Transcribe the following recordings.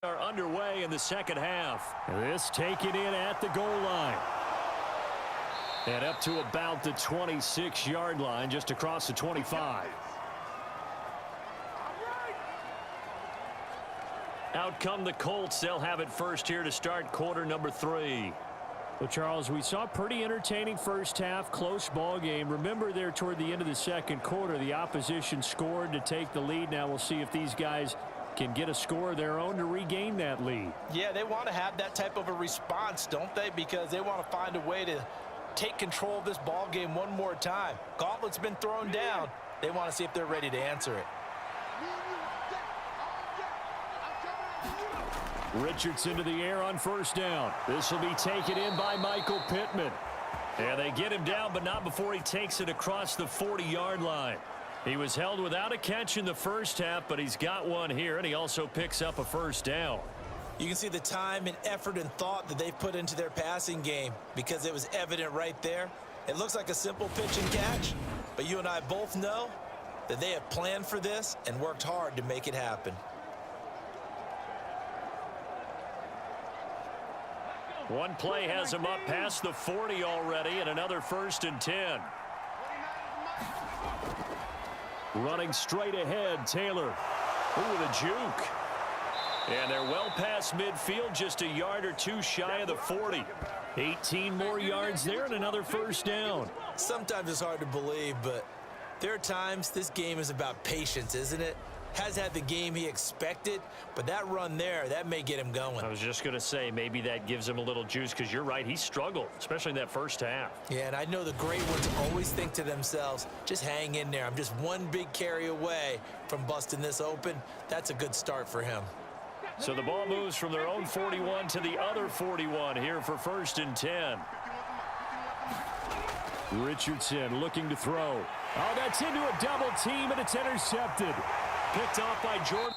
Are underway in the second half. This taken in at the goal line. And up to about the 26-yard line, just across the 25. Out come the Colts. They'll have it first here to start quarter number 3. Well, Charles, we saw a pretty entertaining first half, close ball game. Remember there toward the end of the second quarter, the opposition scored to take the lead. Now we'll see if these guys can get a score of their own to regain that lead. Yeah, they want to have that type of a response, don't they? Because they want to find a way to take control of this ball game one more time. Gauntlet's been thrown down. They want to see if they're ready to answer it. Richardson to the air on first down. This will be taken in by Michael Pittman. And they get him down, but not before he takes it across the 40-yard line. He was held without a catch in the first half, but he's got one here, and he also picks up a first down. You can see the time and effort and thought that they've put into their passing game because it was evident right there. It looks like a simple pitch and catch, but you and I both know that they have planned for this and worked hard to make it happen. One play has him up past the 40 already, and another 1st and 10. Running straight ahead, Taylor. Ooh, the juke. And they're well past midfield, just a yard or two shy of the 40. 18 more yards there and another first down. Sometimes it's hard to believe, but there are times this game is about patience, isn't it? Has had the game he expected, but that run there, that may get him going. I was just going to say, maybe that gives him a little juice, because you're right, he struggled, especially in that first half. Yeah, and I know the great ones always think to themselves, just hang in there. I'm just one big carry away from busting this open. That's a good start for him. So the ball moves from their own 41 to the other 41 here for 1st and 10. Richardson looking to throw. Oh, that's into a double team, and it's intercepted. Picked off by Jordan.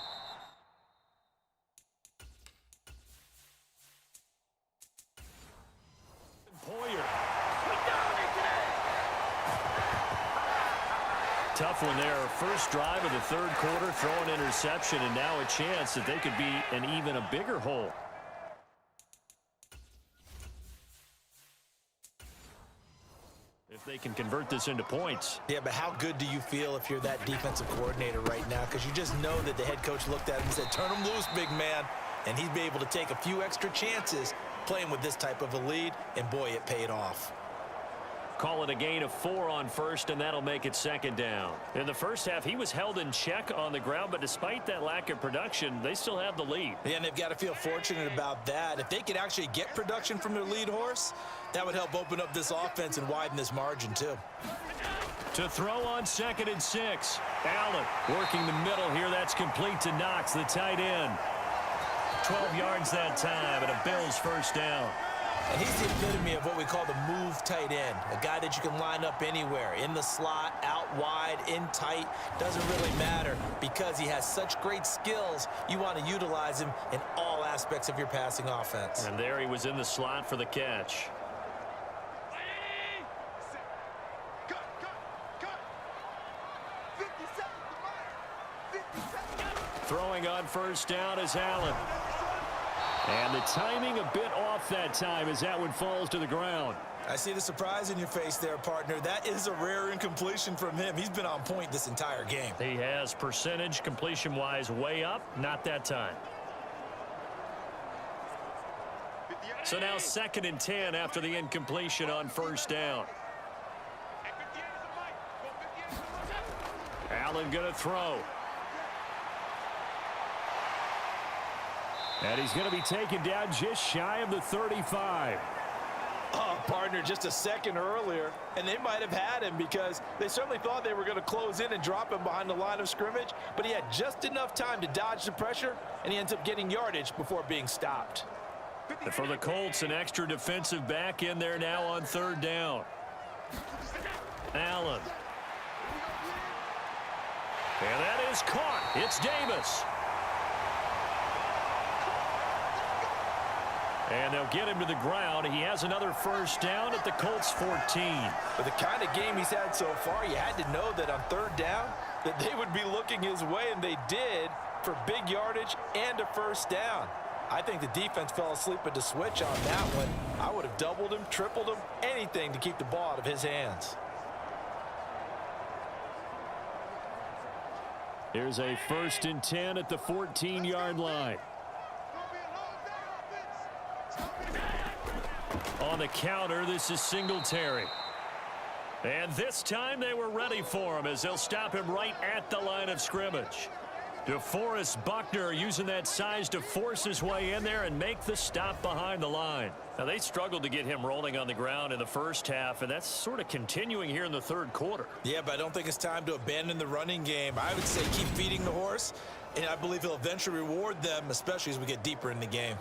Poyer. Tough one there. First drive of the third quarter, throw an interception, and now a chance that they could be in even a bigger hole. If they can convert this into points. Yeah, but how good do you feel if you're that defensive coordinator right now? Because you just know that the head coach looked at him and said, turn him loose, big man. And he'd be able to take a few extra chances playing with this type of a lead, and boy, it paid off. Call it a gain of 4 on first, and that'll make it 2nd down. In the first half, he was held in check on the ground, but despite that lack of production, they still have the lead. Yeah, and they've got to feel fortunate about that. If they could actually get production from their lead horse, that would help open up this offense and widen this margin too. To throw on 2nd and 6. Allen working the middle here. That's complete to Knox, the tight end. 12 yards that time, and a Bills first down. And he's the epitome of what we call the move tight end, a guy that you can line up anywhere, in the slot, out wide, in tight, doesn't really matter because he has such great skills. You want to utilize him in all aspects of your passing offense. And there he was in the slot for the catch. Throwing on first down is Allen. And the timing a bit off that time as that one falls to the ground. I see the surprise in your face there, partner. That is a rare incompletion from him. He's been on point this entire game. He has percentage completion-wise way up, not that time. So now 2nd and 10 after the incompletion on first down. Allen going to throw. And he's going to be taken down just shy of the 35. Oh, partner, just a second earlier, and they might have had him because they certainly thought they were going to close in and drop him behind the line of scrimmage, but he had just enough time to dodge the pressure, and he ends up getting yardage before being stopped. And for the Colts, an extra defensive back in there now on 3rd down. Allen. And that is caught. It's Davis. And they'll get him to the ground. He has another first down at the Colts 14. With the kind of game he's had so far, you had to know that on 3rd down that they would be looking his way, and they did. for big yardage and a first down. I think the defense fell asleep at the switch on that one. I would have doubled him, tripled him, anything to keep the ball out of his hands. Here's a 1st and 10 at the 14-yard line. On the counter, this is Singletary. And this time they were ready for him as they'll stop him right at the line of scrimmage. DeForest Buckner using that size to force his way in there and make the stop behind the line. Now, they struggled to get him rolling on the ground in the first half, and that's sort of continuing here in the third quarter. Yeah, but I don't think it's time to abandon the running game. I would say keep feeding the horse, and I believe he'll eventually reward them, especially as we get deeper in the game.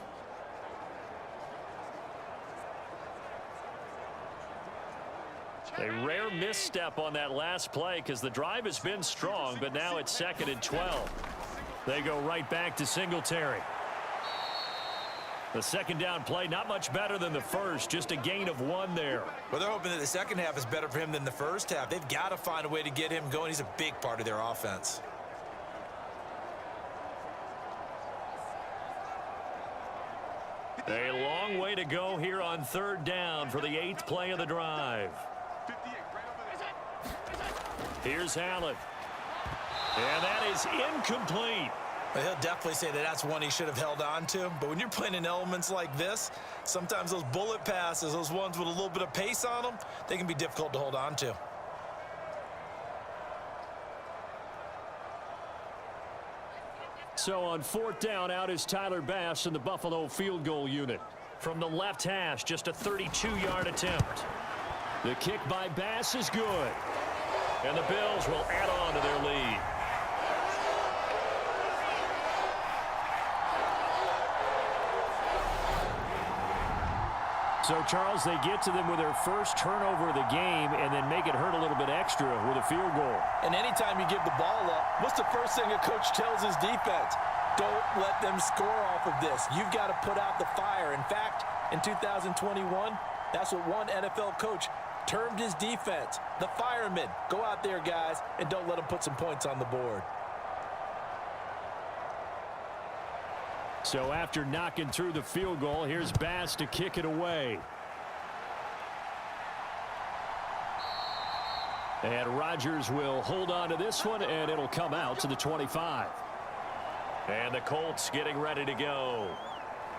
A rare misstep on that last play because the drive has been strong, but now it's 2nd and 12. They go right back to Singletary. The second down play, not much better than the first, just a gain of 1 there. Well, they're hoping that the second half is better for him than the first half. They've got to find a way to get him going. He's a big part of their offense. A long way to go here on 3rd down for the 8th play of the drive. Here's Allen. And that is incomplete. But he'll definitely say that that's one he should have held on to. But when you're playing in elements like this, sometimes those bullet passes, those ones with a little bit of pace on them, they can be difficult to hold on to. So on 4th down, out is Tyler Bass in the Buffalo field goal unit. From the left hash, just a 32-yard attempt. The kick by Bass is good. And the Bills will add on to their lead. So, Charles, they get to them with their first turnover of the game and then make it hurt a little bit extra with a field goal. And anytime you give the ball up, what's the first thing a coach tells his defense? Don't let them score off of this. You've got to put out the fire. In fact, in 2021, that's what one NFL coach termed his defense, the firemen. Go out there, guys, and don't let them put some points on the board. So after knocking through the field goal, here's Bass to kick it away. And Rodgers will hold on to this one, and it'll come out to the 25. And the Colts getting ready to go.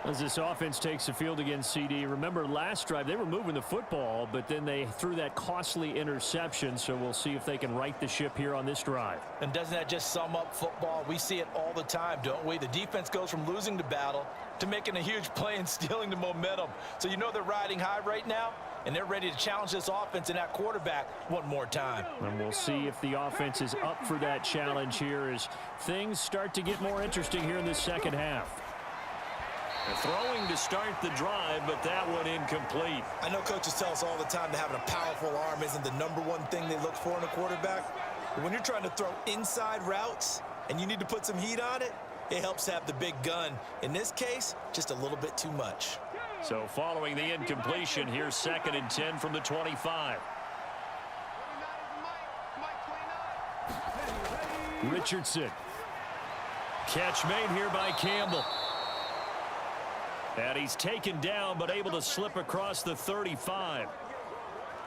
As this offense takes the field against CD, remember last drive they were moving the football, but then they threw that costly interception, so we'll see if they can right the ship here on this drive. And doesn't that just sum up football? We see it all the time, don't we? The defense goes from losing the battle to making a huge play and stealing the momentum. So you know they're riding high right now, and they're ready to challenge this offense and that quarterback one more time. And we'll see if the offense is up for that challenge here as things start to get more interesting here in this second half. And throwing to start the drive, but that one incomplete. I know coaches tell us all the time that having a powerful arm isn't the #1 thing they look for in a quarterback. But when you're trying to throw inside routes and you need to put some heat on it, it helps have the big gun. In this case, just a little bit too much. So following the incompletion, here's 2nd and 10 from the 25. Richardson. Catch made here by Campbell. And he's taken down, but able to slip across the 35.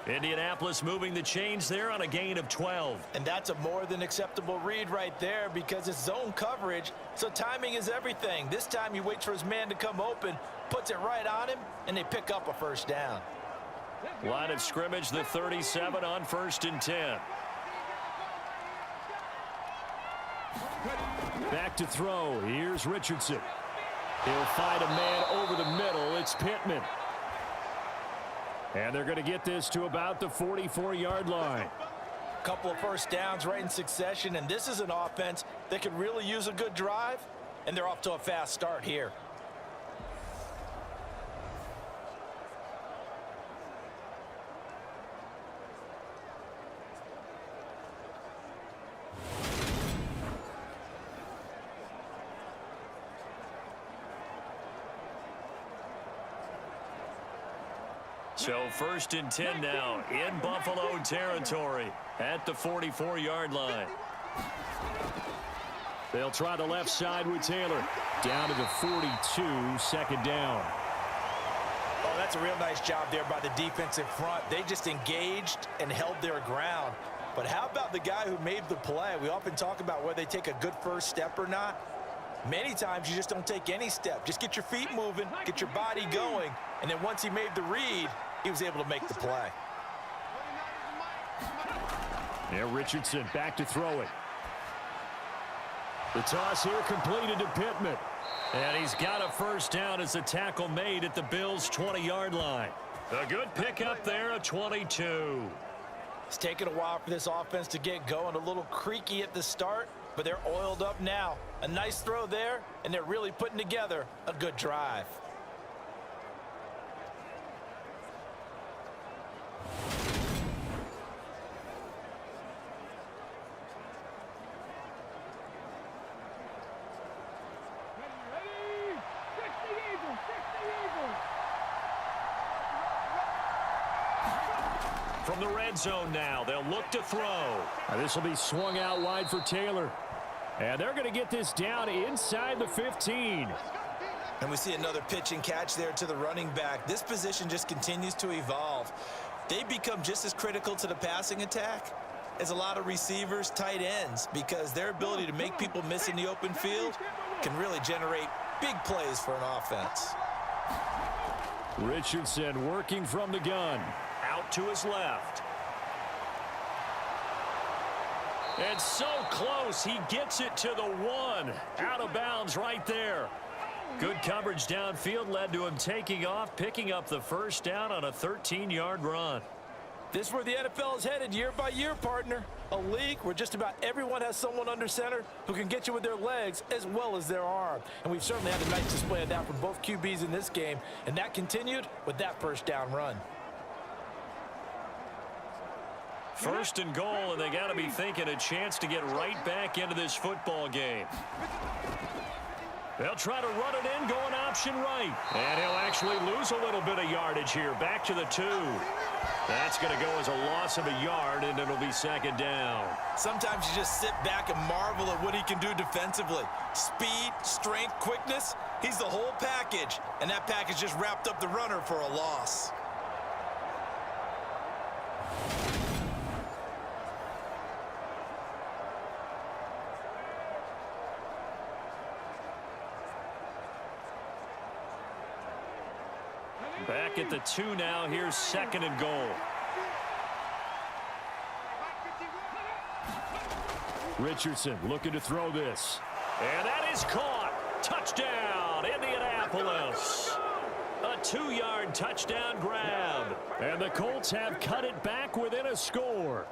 Indianapolis moving the chains there on a gain of 12. And that's a more than acceptable read right there because it's zone coverage, so timing is everything. This time he waits for his man to come open, puts it right on him, and they pick up a first down. Line of scrimmage, the 37 on 1st and 10. Back to throw. Here's Richardson. He'll find a man over the middle. It's Pittman. And they're going to get this to about the 44-yard line. Couple of first downs right in succession, and this is an offense that could really use a good drive, and they're off to a fast start here. So 1st and 10 now in Buffalo territory at the 44-yard line. They'll try the left side with Taylor. Down to the 42, second down. Oh, that's a real nice job there by the defense in front. They just engaged and held their ground. But how about the guy who made the play? We often talk about whether they take a good first step or not. Many times you just don't take any step. Just get your feet moving, get your body going, and then once he made the read, he was able to make the play. Now Richardson back to throw it. The toss here completed to Pittman. And he's got a first down as the tackle made at the Bills' 20-yard line. A good pickup there, a 22. It's taken a while for this offense to get going. A little creaky at the start, but they're oiled up now. A nice throw there, and they're really putting together a good drive. From the red zone now, they'll look to throw. This will be swung out wide for Taylor. And they're going to get this down inside the 15. And we see another pitch and catch there to the running back. This position just continues to evolve. They become just as critical to the passing attack as a lot of receivers, tight ends, because their ability to make people miss in the open field can really generate big plays for an offense. Richardson working from the gun. Out to his left. And so close, he gets it to the 1. Out of bounds right there. Good coverage downfield led to him taking off, picking up the first down on a 13-yard run. This is where the NFL is headed year by year, partner. A league where just about everyone has someone under center who can get you with their legs as well as their arm. And we've certainly had a nice display of that from both QBs in this game. And that continued with that first down run. First and goal, and they got to be thinking a chance to get right back into this football game. They'll try to run it in, going option right. And he'll actually lose a little bit of yardage here. Back to the 2. That's going to go as a loss of a yard, and it'll be second down. Sometimes you just sit back and marvel at what he can do defensively. Speed, strength, quickness. He's the whole package. And that package just wrapped up the runner for a loss. Back at the 2 now. Here's second and goal. Richardson looking to throw this. And that is caught. Touchdown, Indianapolis. A 2-yard touchdown grab. And the Colts have cut it back within a score.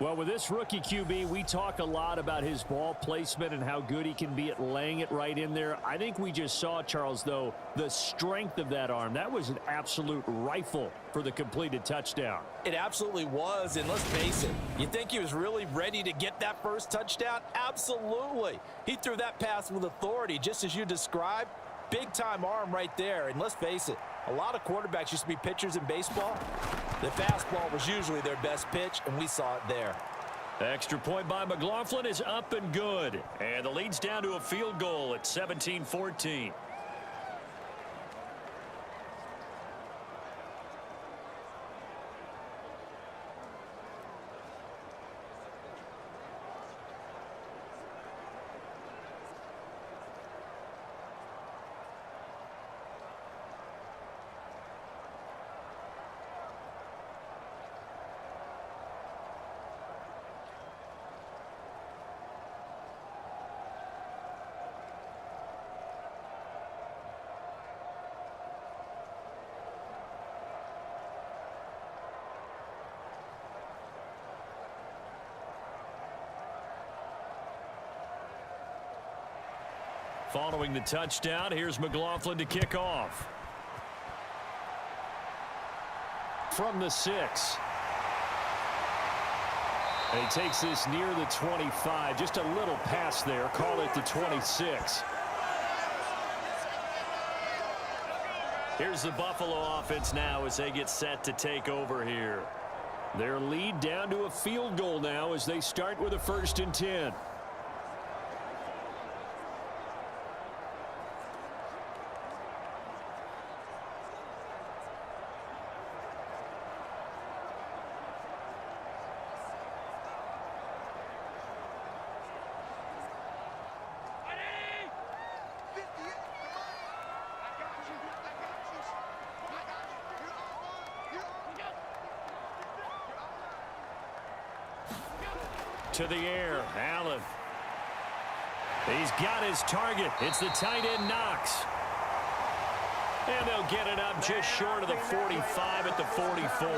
Well, with this rookie QB, we talk a lot about his ball placement and how good he can be at laying it right in there. I think we just saw, Charles, though, the strength of that arm. That was an absolute rifle for the completed touchdown. It absolutely was, and let's face it, you think he was really ready to get that first touchdown? Absolutely. He threw that pass with authority, just as you described. Big-time arm right there, and let's face it, a lot of quarterbacks used to be pitchers in baseball. The fastball was usually their best pitch, and we saw it there. Extra point by McLaughlin is up and good. And the lead's down to a field goal at 17-14. Following the touchdown, here's McLaughlin to kick off. From the 6. And he takes this near the 25. Just a little pass there. Call it the 26. Here's the Buffalo offense now as they get set to take over here. Their lead down to a field goal now as they start with a 1st and 10. To the air, Allen. He's got his target. It's the tight end, Knox. And they'll get it up just short of the 45 at the 44.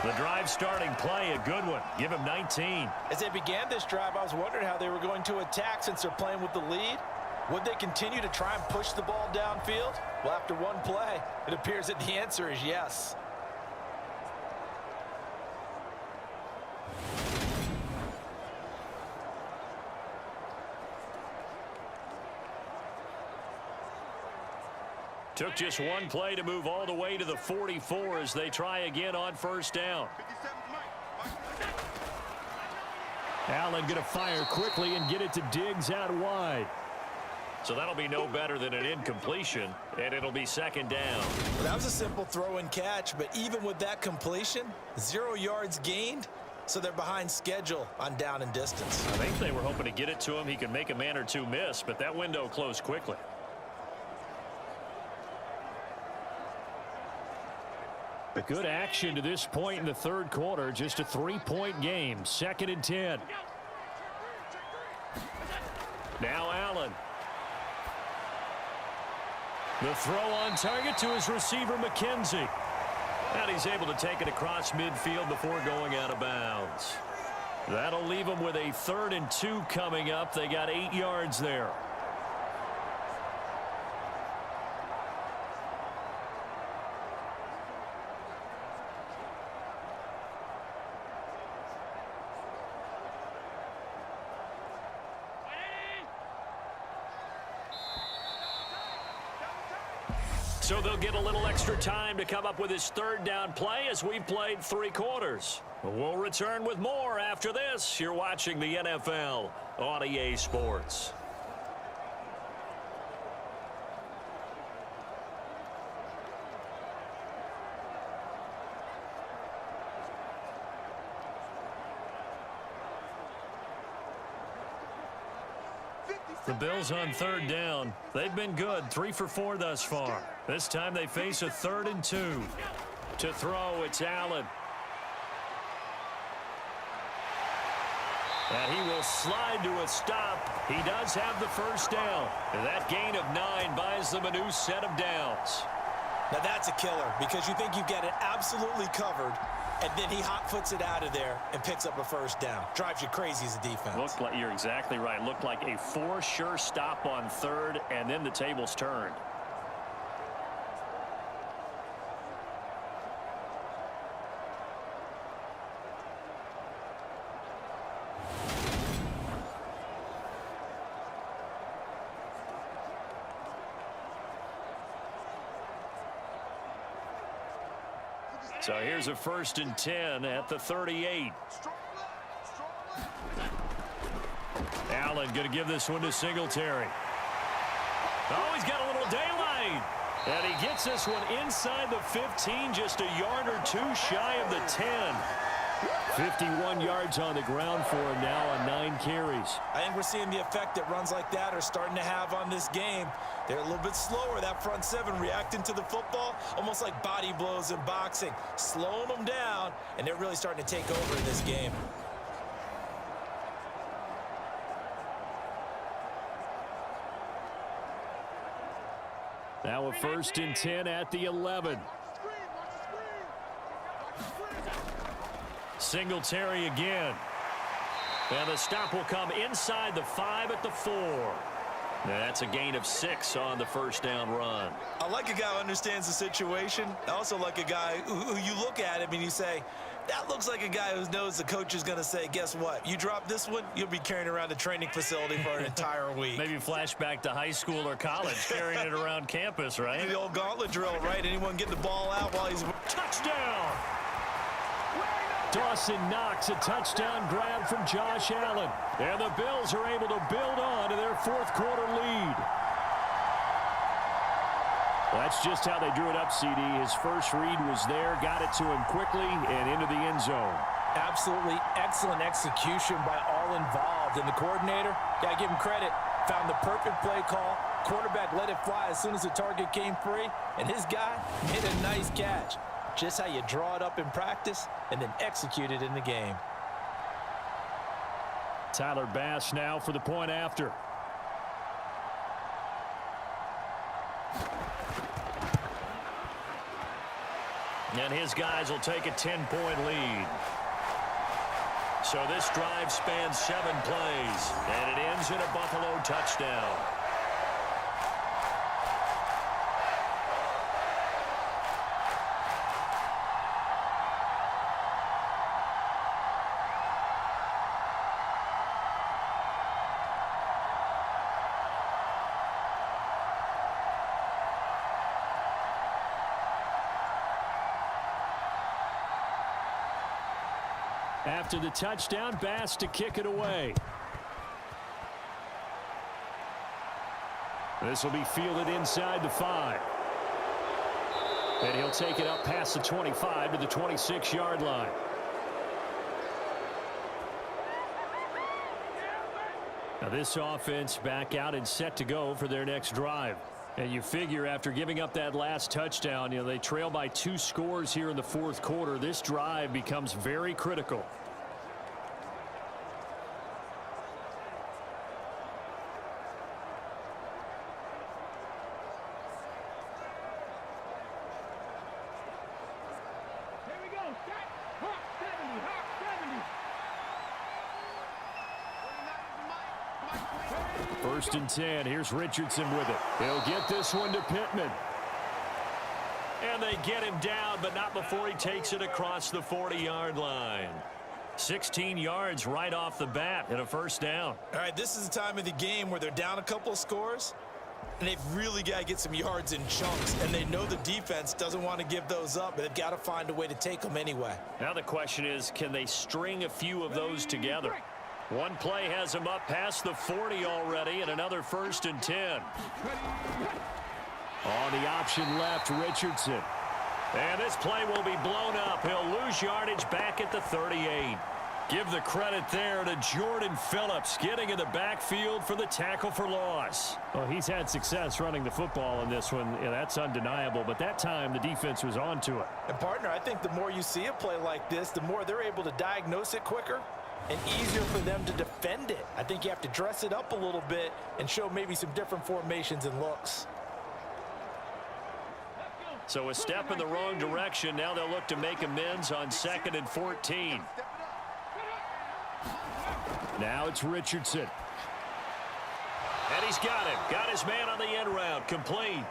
The drive starting play, a good one. Give him 19. As they began this drive, I was wondering how they were going to attack since they're playing with the lead. Would they continue to try and push the ball downfield? Well, after one play, it appears that the answer is yes. Took just one play to move all the way to the 44 as they try again on 1st down. Allen going to fire quickly and get it to Diggs out wide. So that'll be no better than an incompletion, and it'll be 2nd down. Well, that was a simple throw and catch, but even with that completion, 0 yards gained, so they're behind schedule on down and distance. I think they were hoping to get it to him. He could make a man or two miss, but that window closed quickly. Good action to this point in the 3rd quarter. Just a 3-point game. 2nd and 10. Now Allen. The throw on target to his receiver, McKenzie. And he's able to take it across midfield before going out of bounds. That'll leave them with a 3rd and 2 coming up. They got 8 yards there. So they'll get a little extra time to come up with his 3rd down play as we've played 3 quarters. We'll return with more after this. You're watching the NFL on EA Sports. The Bills on 3rd down. They've been good, 3 for 4 thus far. This time they face a 3rd and 2. To throw, it's Allen. And he will slide to a stop. He does have the 1st down. And that gain of 9 buys them a new set of downs. Now that's a killer because you think you've got it absolutely covered, and then he hot-foots it out of there and picks up a 1st down. Drives you crazy as a defense. Looked like, you're exactly right. Looked like a 4 sure stop on 3rd, and then the tables turned. So here's a 1st and 10 at the 38. Allen going to give this one to Singletary. Oh, he's got a little daylight. And he gets this one inside the 15, just a yard or 2 shy of the 10. 51 yards on the ground for him now on 9 carries. I think we're seeing the effect that runs like that are starting to have on this game. They're a little bit slower, that front 7 reacting to the football, almost like body blows in boxing, slowing them down, and they're really starting to take over in this game. Now a 1st and 10 at the 11. Singletary again. And the stop will come inside the 5 at the 4. That's a gain of 6 on the 1st down run. I like a guy who understands the situation. I also like a guy who you look at him and you say, that looks like a guy who knows the coach is going to say, guess what? You drop this one, you'll be carrying around the training facility for an entire week. Maybe flashback to high school or college, carrying it around campus, right? The old gauntlet drill, right? Anyone get the ball out while he's... Touchdown! Dawson Knox, a touchdown grab from Josh Allen. And the Bills are able to build on to their fourth quarter lead. That's just how they drew it up, CD. His first read was there, got it to him quickly, and into the end zone. Absolutely excellent execution by all involved. And the coordinator, got to give him credit, found the perfect play call. Quarterback let it fly as soon as the target came free, and his guy made a nice catch. Just how you draw it up in practice and then execute it in the game. Tyler Bass now for the point after. And his guys will take a 10-point lead. So this drive spans 7 plays, and it ends in a Buffalo touchdown. After the touchdown, Bass to kick it away. This will be fielded inside the 5. And he'll take it up past the 25 to the 26-yard line. Now this offense back out and set to go for their next drive. And you figure after giving up that last touchdown, they trail by 2 scores here in the fourth quarter. This drive becomes very critical. First and 10. Here's Richardson with it. He'll get this one to Pittman. And they get him down, but not before he takes it across the 40-yard line. 16 yards right off the bat and a first down. All right, this is the time of the game where they're down a couple of scores, and they've really got to get some yards in chunks, and they know the defense doesn't want to give those up, but they've got to find a way to take them anyway. Now the question is, can they string a few of those together? One play has him up past the 40 already, and another first and 10. On the option left, Richardson. And this play will be blown up. He'll lose yardage back at the 38. Give the credit there to Jordan Phillips, getting in the backfield for the tackle for loss. Well, he's had success running the football in this one. Yeah, that's undeniable, but that time the defense was on to it. And, partner, I think the more you see a play like this, the more they're able to diagnose it quicker and easier for them to defend it. I think you have to dress it up a little bit and show maybe some different formations and looks. So a step in the wrong direction. Now they'll look to make amends on 2nd and 14. Now it's Richardson. And he's got him. Got his man on the end route. Complete.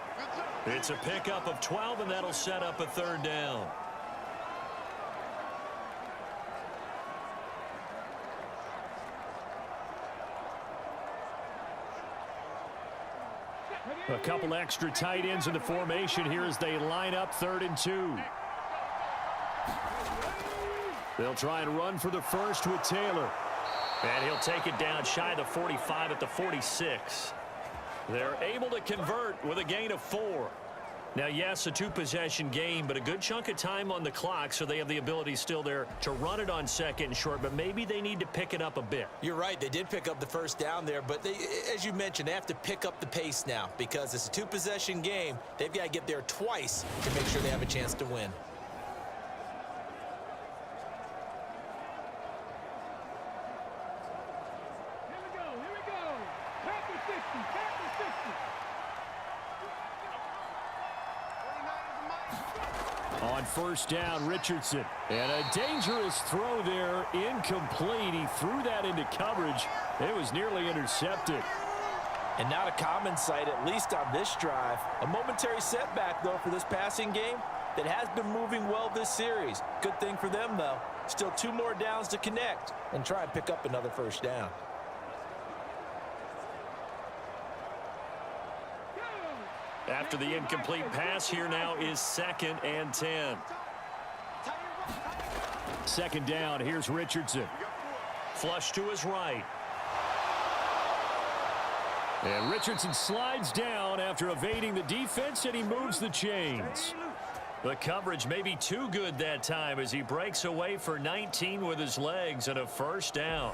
It's a pickup of 12, and that'll set up a 3rd down. A couple extra tight ends in the formation here as they line up 3rd and 2. They'll try and run for the first with Taylor. And he'll take it down shy of the 45 at the 46. They're able to convert with a gain of 4. Now, yes, a 2-possession game, but a good chunk of time on the clock, so they have the ability still there to run it on 2nd and short, but maybe they need to pick it up a bit. You're right. They did pick up the first down there, but they, as you mentioned, they have to pick up the pace now because it's a 2-possession game. They've got to get there twice to make sure they have a chance to win. On first down, Richardson. And a dangerous throw there, incomplete. He threw that into coverage. It was nearly intercepted. And not a common sight, at least on this drive. A momentary setback, though, for this passing game that has been moving well this series. Good thing for them, though. Still 2 more downs to connect and try and pick up another first down. After the incomplete pass, here now is 2nd and 10. Second down, here's Richardson. Flush to his right. And Richardson slides down after evading the defense, and he moves the chains. The coverage may be too good that time as he breaks away for 19 with his legs and a first down.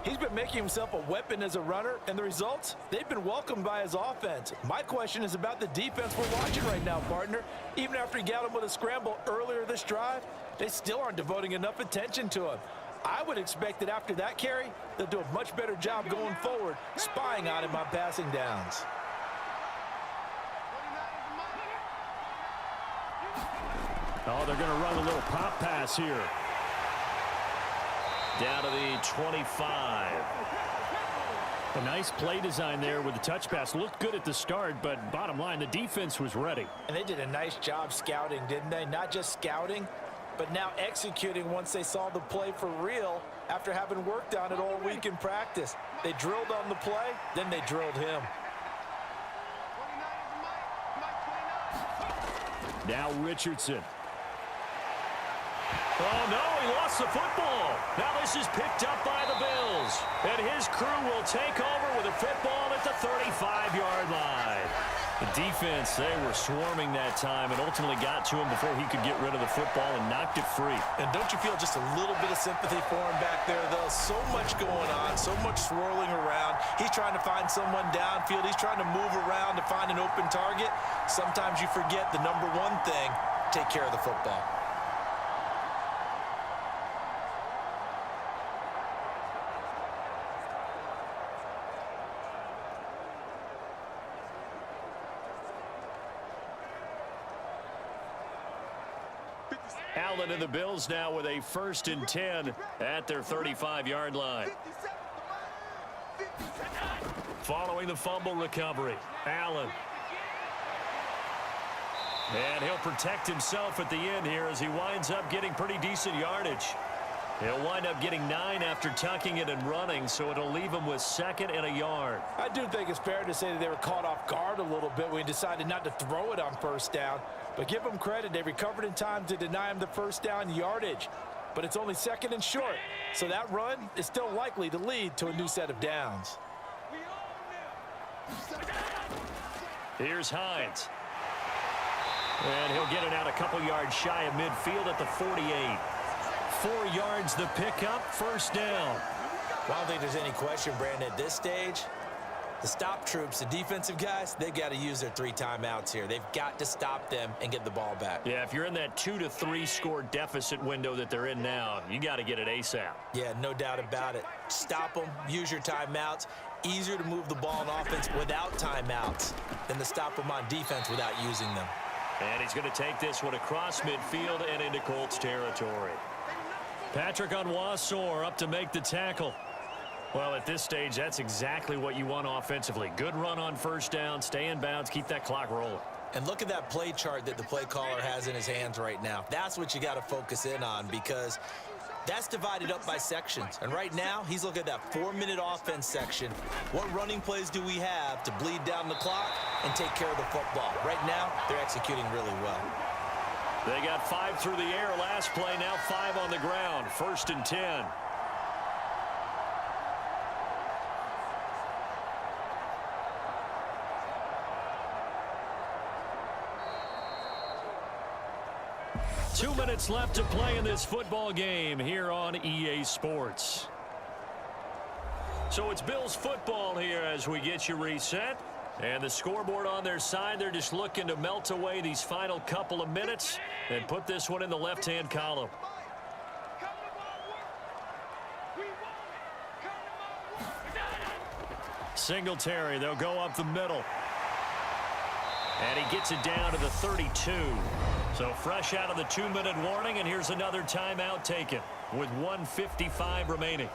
He's been making himself a weapon as a runner, and the results, they've been welcomed by his offense. My question is about the defense we're watching right now, partner. Even after he got him with a scramble earlier this drive, they still aren't devoting enough attention to him. I would expect that after that carry, they'll do a much better job going forward, spying on him on passing downs. Oh, they're going to run a little pop pass here. Down to the 25. A nice play design there with the touch pass. Looked good at the start, but bottom line, the defense was ready. And they did a nice job scouting, didn't they? Not just scouting, but now executing once they saw the play for real after having worked on it all week in practice. They drilled on the play, then they drilled him. Now Richardson. Oh, no, he lost the football. Now this is picked up by the Bills. And his crew will take over with a football at the 35-yard line. The defense, they were swarming that time and ultimately got to him before he could get rid of the football and knocked it free. And don't you feel just a little bit of sympathy for him back there, though? So much going on, so much swirling around. He's trying to find someone downfield. He's trying to move around to find an open target. Sometimes you forget the number one thing, take care of the football. Allen and the Bills now with a 1st and 10 at their 35-yard line. Following the fumble recovery, Allen. And he'll protect himself at the end here as he winds up getting pretty decent yardage. He'll wind up getting 9 after tucking it and running, so it'll leave him with 2nd and a yard. I do think it's fair to say that they were caught off guard a little bit when he decided not to throw it on 1st down. But give them credit, they recovered in time to deny him the 1st down yardage. But it's only 2nd and short, so that run is still likely to lead to a new set of downs. Here's Hines. And he'll get it out a couple yards shy of midfield at the 48. 4 yards the pickup, 1st down. Well, I don't think there's any question, Brandon, at this stage, the stop troops, the defensive guys, they've got to use their 3 timeouts here. They've got to stop them and get the ball back. Yeah, if you're in that 2 to 3 score deficit window that they're in now, you got to get it ASAP. Yeah, no doubt about it. Stop them, use your timeouts. Easier to move the ball on offense without timeouts than to stop them on defense without using them. And he's going to take this one across midfield and into Colts territory. Patrick Onwuasor up to make the tackle. Well, at this stage, that's exactly what you want offensively. Good run on 1st down, stay in bounds, keep that clock rolling. And look at that play chart that the play caller has in his hands right now. That's what you got to focus in on because that's divided up by sections. And right now, he's looking at that 4-minute offense section. What running plays do we have to bleed down the clock and take care of the football? Right now, they're executing really well. They got 5 through the air last play, now 5 on the ground. 1st and 10. Two minutes left to play in this football game here on EA Sports. So it's Bills football here as we get you reset. And the scoreboard on their side, they're just looking to melt away these final couple of minutes and put this one in the left-hand column. Singletary, they'll go up the middle. And he gets it down to the 32. So fresh out of the 2-minute warning, and here's another timeout taken with 1:55 remaining.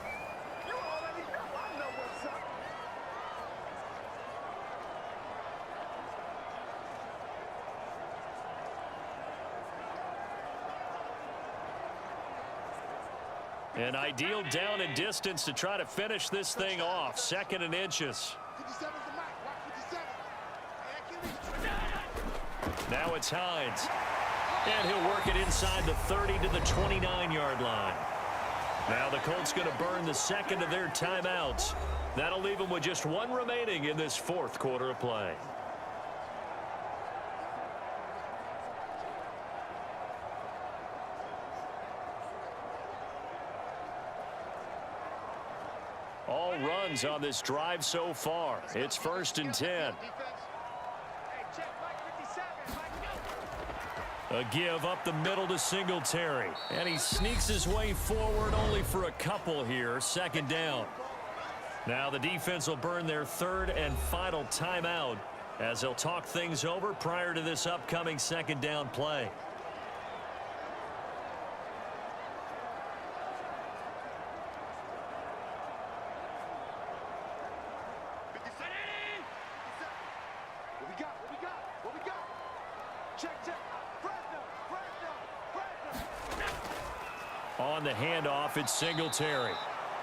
An ideal down and distance to try to finish this thing off. 2nd and inches. Now it's Hines. And he'll work it inside the 30 to the 29-yard line. Now the Colts going to burn the second of their timeouts. That'll leave them with just one remaining in this fourth quarter of play. All runs on this drive so far. It's 1st and 10. A give up the middle to Singletary. And he sneaks his way forward only for a couple here. 2nd down. Now the defense will burn their 3rd and final timeout as they'll talk things over prior to this upcoming 2nd down play. On the handoff, it's Singletary.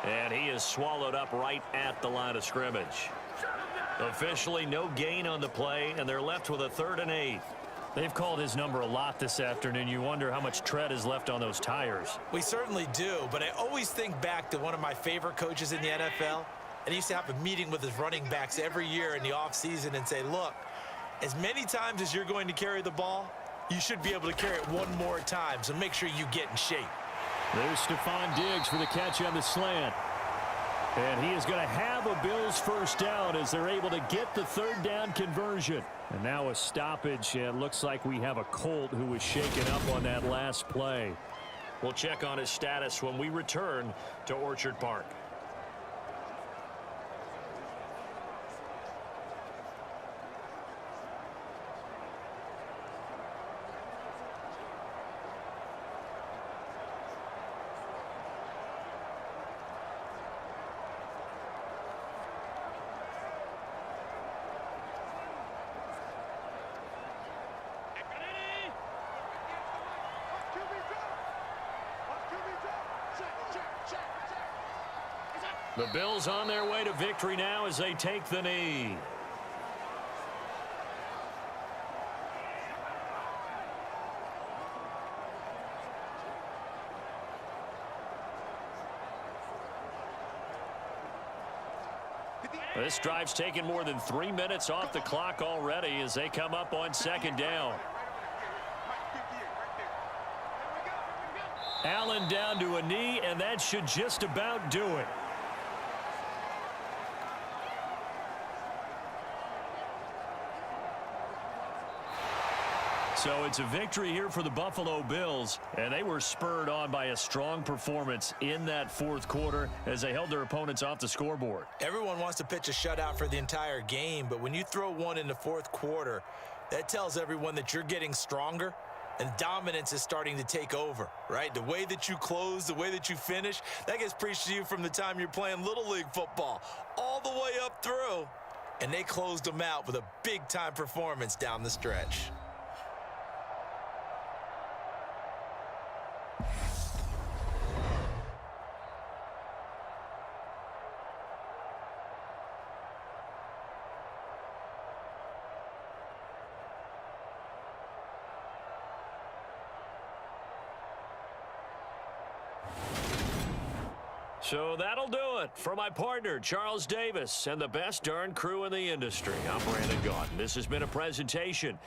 And he is swallowed up right at the line of scrimmage. Officially no gain on the play, and they're left with a 3rd and 8. They've called his number a lot this afternoon. You wonder how much tread is left on those tires. We certainly do, but I always think back to one of my favorite coaches in the NFL. And he used to have a meeting with his running backs every year in the offseason and say, look, as many times as you're going to carry the ball, you should be able to carry it one more time, so make sure you get in shape. There's Stephon Diggs for the catch on the slant. And he is going to have a Bills first down as they're able to get the 3rd down conversion. And now a stoppage, and it looks like we have a Colt who was shaken up on that last play. We'll check on his status when we return to Orchard Park. The Bills on their way to victory now as they take the knee. This drive's taken more than 3 minutes off the clock already as they come up on 2nd down. Allen down to a knee, and that should just about do it. So it's a victory here for the Buffalo Bills, and they were spurred on by a strong performance in that 4th quarter as they held their opponents off the scoreboard. Everyone wants to pitch a shutout for the entire game, but when you throw one in the 4th quarter, that tells everyone that you're getting stronger and dominance is starting to take over, right? The way that you close, the way that you finish, that gets preached to you from the time you're playing Little League football all the way up through, and they closed them out with a big-time performance down the stretch. So that'll do it for my partner, Charles Davis, and the best darn crew in the industry. I'm Brandon Gaudin. This has been a presentation of